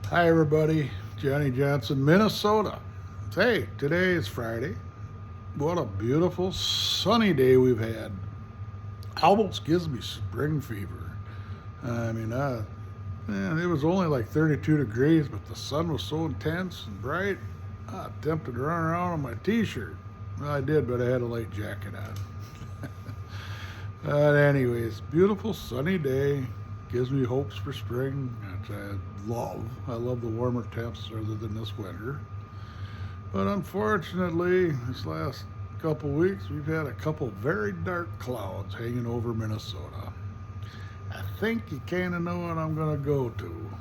Hi, everybody. Johnny Johnson, Minnesota. Hey, today is Friday. What a beautiful sunny day we've had. Almost gives me spring fever. I mean, man, it was only like 32 degrees, but the sun was so intense and bright. I attempted to run around in my t-shirt. Well, I did, but I had a light jacket on. But anyways, beautiful sunny day. Gives me hopes for spring, which I love. I love the warmer temps rather than this winter. But unfortunately, this last couple weeks, we've had a couple very dark clouds hanging over Minnesota. I think you kind of know what I'm going to go to,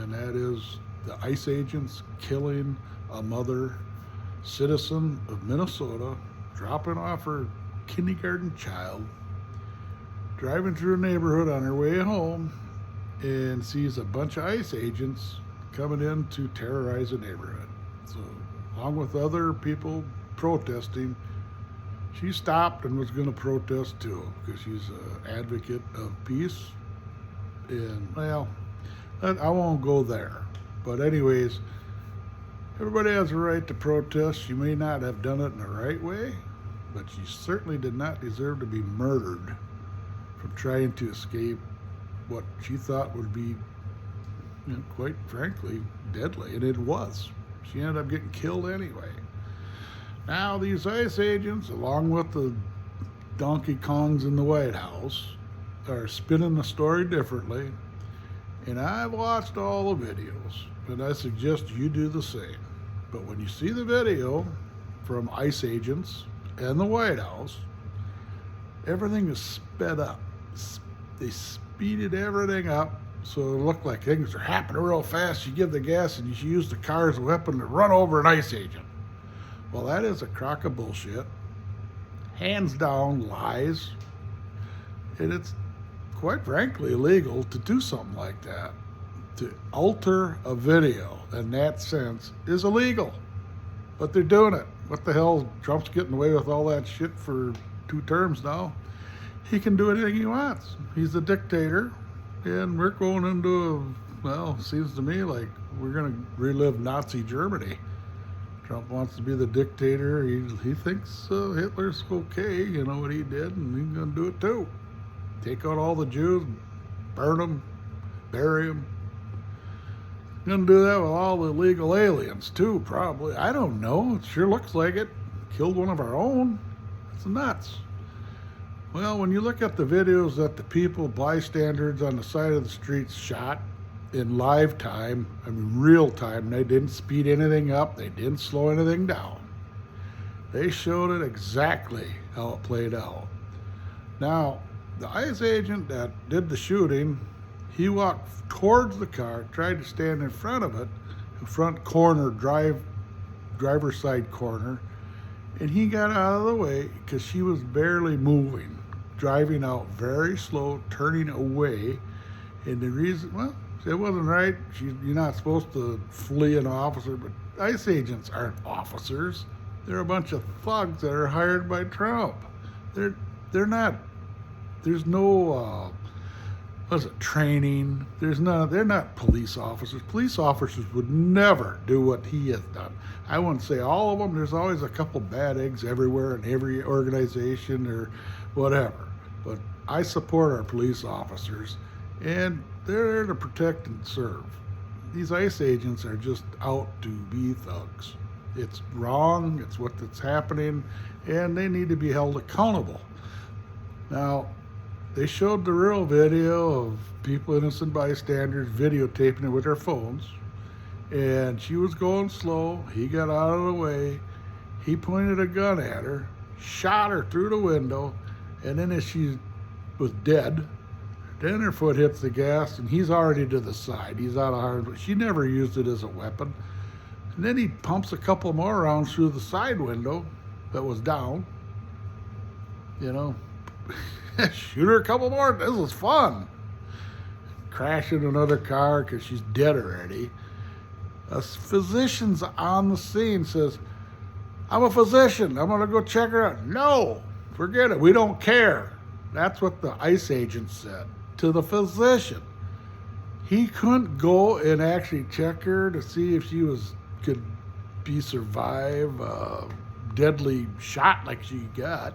and that is the ICE agents killing a mother citizen of Minnesota, dropping off her kindergarten child, driving through a neighborhood on her way home, and sees a bunch of ICE agents coming in to terrorize the neighborhood. So, along with other people protesting, she stopped and was going to protest too, because she's an advocate of peace. And, well, I won't go there. But anyways, everybody has a right to protest. She may not have done it in the right way, but she certainly did not deserve to be murdered from trying to escape what she thought would be, quite frankly, deadly. And it was. She ended up getting killed anyway. Now, these ICE agents, along with the Donkey Kongs in the White House, are spinning the story differently. And I've watched all the videos, and I suggest you do the same. But when you see the video from ICE agents and the White House, everything is sped up. They speeded everything up so it looked like things are happening real fast. You give the gas and you use the car as a weapon to run over an ICE agent. Well, that is a crock of bullshit. Hands down lies. And it's quite frankly illegal to do something like that. To alter a video in that sense is illegal. But they're doing it. What the hell? Trump's getting away with all that shit for 2 terms now. He can do anything he wants. He's a dictator, and we're going into seems to me like we're going to relive Nazi Germany. Trump wants to be the dictator. He thinks Hitler's okay, what he did, and he's going to do it too. Take out all the Jews, burn them, bury them. Going to do that with all the illegal aliens too, probably. I don't know. It sure looks like it. Killed one of our own. It's nuts. Well, when you look at the videos that the people, bystanders on the side of the streets shot in live time, real time, they didn't speed anything up, they didn't slow anything down. They showed it exactly how it played out. Now, the ICE agent that did the shooting, he walked towards the car, tried to stand in front of it, the front corner, driver's side corner, and he got out of the way because she was barely moving, driving out very slow, turning away. And the reason, it wasn't right. You're not supposed to flee an officer, but ICE agents aren't officers. They're a bunch of thugs that are hired by Trump. They're not, there's no, training. They're not police officers. Police officers would never do what he has done. I wouldn't say all of them. There's always a couple bad eggs everywhere in every organization or whatever. But I support our police officers, and they're there to protect and serve. These ICE agents are just out to be thugs. It's wrong. It's what's happening, and they need to be held accountable. Now, they showed the real video of people, innocent bystanders, videotaping it with their phones. And she was going slow. He got out of the way. He pointed a gun at her, shot her through the window, and then as she was dead, then her foot hits the gas, and he's already to the side. He's out of harm's. She never used it as a weapon. And then he pumps a couple more rounds through the side window that was down. Shoot her a couple more. This was fun. Crashing another car because she's dead already. A physician's on the scene, says, I'm a physician. I'm going to go check her out. No, forget it. We don't care. That's what the ICE agent said to the physician. He couldn't go and actually check her to see if she could be survive a deadly shot like she got.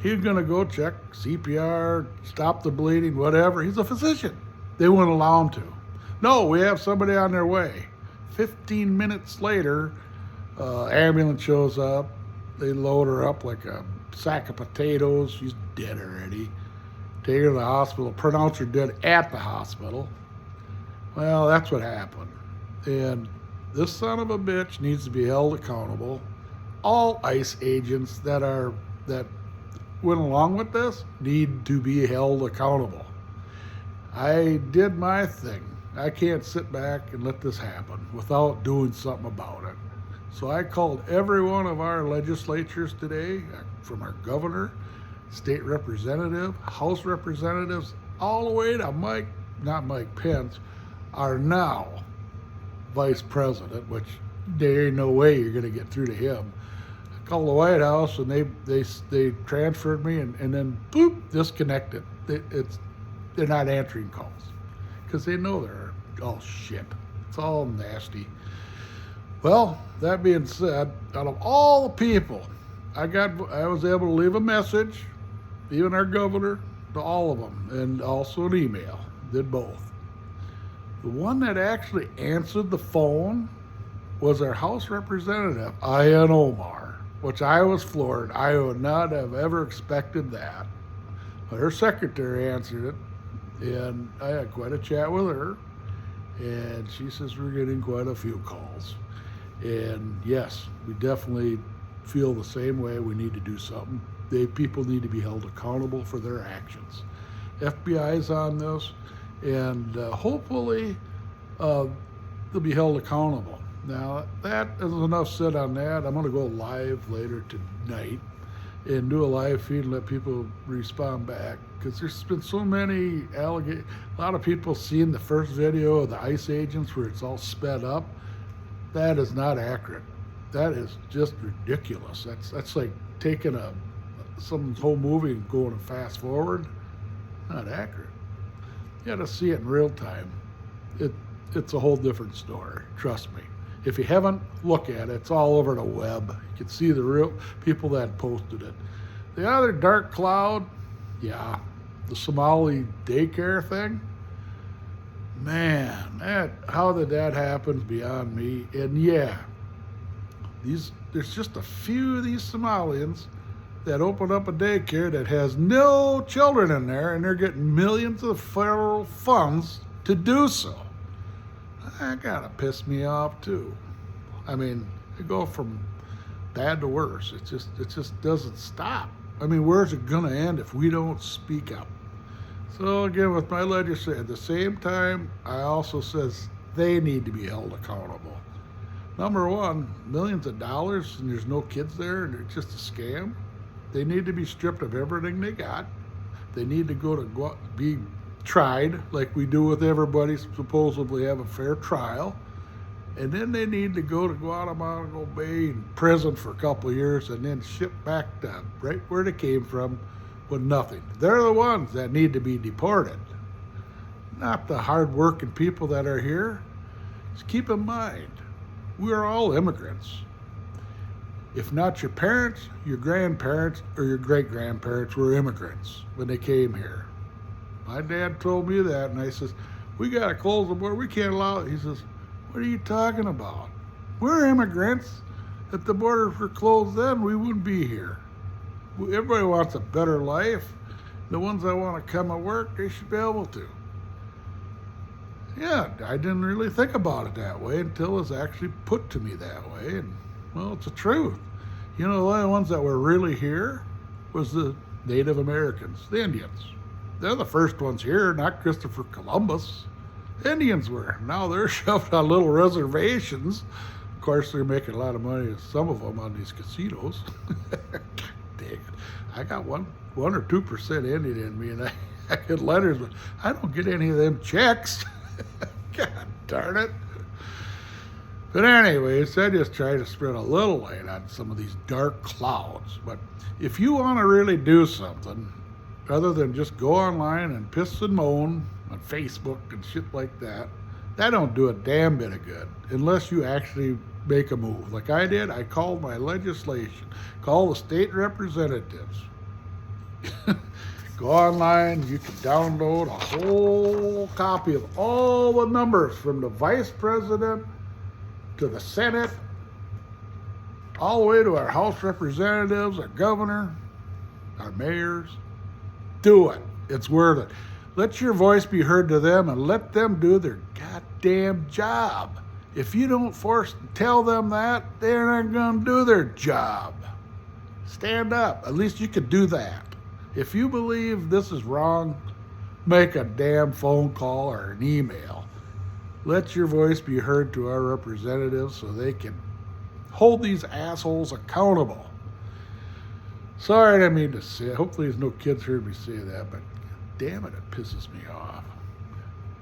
He was gonna go check CPR, stop the bleeding, whatever. He's a physician. They wouldn't allow him to. No, we have somebody on their way. 15 minutes later, ambulance shows up. They load her up like a sack of potatoes. She's dead already. Take her to the hospital. Pronounce her dead at the hospital. Well, that's what happened. And this son of a bitch needs to be held accountable. All ICE agents that went along with this need to be held accountable. I did my thing. I can't sit back and let this happen without doing something about it. So I called every one of our legislatures today, from our governor, state representative, House representatives, all the way to Mike Pence, our now vice president, which there ain't no way you're going to get through to him. I called the White House and they transferred me and then boop, disconnected. They're not answering calls because they know they're all shit. It's all nasty. Well, that being said, out of all the people, I was able to leave a message, even our governor, to all of them, and also an email. Did both. The one that actually answered the phone was our House representative, Ilhan Omar, which I was floored. I would not have ever expected that. But her secretary answered it, and I had quite a chat with her, and she says we're getting quite a few calls. And yes, we definitely feel the same way. We need to do something. People need to be held accountable for their actions. FBI's on this, and hopefully they'll be held accountable. Now, that is enough said on that. I'm going to go live later tonight and do a live feed and let people respond back, because there's been so many allegations. A lot of people seeing the first video of the ICE agents where it's all sped up. That is not accurate. That is just ridiculous. That's like taking someone's whole movie and going to fast forward. Not accurate. You got to see it in real time. It's a whole different story. Trust me. If you haven't, look at it. It's all over the web. You can see the real people that posted it. The other dark cloud, yeah, the Somali daycare thing. Man, how did that happen beyond me? And yeah, there's just a few of these Somalians that open up a daycare that has no children in there, and they're getting millions of federal funds to do so. That gotta piss me off too. I mean, it go from bad to worse. It just doesn't stop. I mean, where's it gonna end if we don't speak up? So again, with my legislature, at the same time, I also says they need to be held accountable. Number one, millions of dollars and there's no kids there and it's just a scam. They need to be stripped of everything they got. They need to be tried like we do with everybody, supposedly have a fair trial. And then they need to go to Guantanamo Bay in prison for a couple of years and then shipped back to right where they came from with nothing. They're the ones that need to be deported, not the hard-working people that are here. Just keep in mind, we're all immigrants. If not your parents, your grandparents, or your great-grandparents were immigrants when they came here. My dad told me that, and I says, we got to close the border. We can't allow it. He says, what are you talking about? We're immigrants. If the borders were closed then, we wouldn't be here. Everybody wants a better life. The ones that want to come and work, they should be able to. Yeah, I didn't really think about it that way until it was actually put to me that way. And, well, it's the truth. You know, the only ones that were really here was the Native Americans, the Indians. They're the first ones here, not Christopher Columbus. Indians were. Now they're shoved on little reservations. Of course, they're making a lot of money, some of them, on these casinos. Dang it. I got 1 or 2% Indian in me, and I get letters, but I don't get any of them checks. God darn it. But anyways, I just try to spread a little light on some of these dark clouds. But if you want to really do something, other than just go online and piss and moan on Facebook and shit like that, that don't do a damn bit of good unless you actually make a move. Like I did, I called my legislation, called the state representatives. Go online, you can download a whole copy of all the numbers from the vice president to the Senate, all the way to our House representatives, our governor, our mayors. Do it. It's worth it. Let your voice be heard to them and let them do their goddamn job. If you don't tell them that, they're not going to do their job. Stand up. At least you could do that. If you believe this is wrong, make a damn phone call or an email. Let your voice be heard to our representatives so they can hold these assholes accountable. Sorry, I didn't mean to say it. Hopefully there's no kids heard me say that, but damn it, it pisses me off.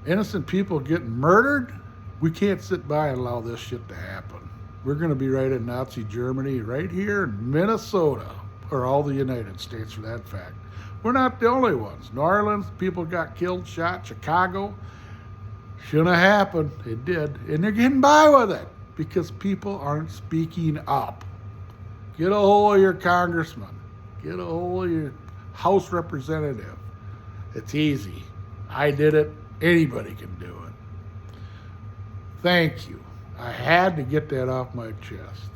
Innocent people getting murdered? We can't sit by and allow this shit to happen. We're going to be right in Nazi Germany, right here in Minnesota, or all the United States for that fact. We're not the only ones. New Orleans, people got killed, shot. Chicago, shouldn't have happened. It did. And they're getting by with it because people aren't speaking up. Get a hold of your congressman. Get a hold of your House representative. It's easy. I did it. Anybody can do it. Thank you. I had to get that off my chest.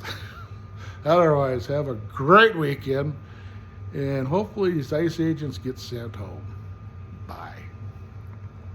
Otherwise, have a great weekend, and hopefully these ICE agents get sent home.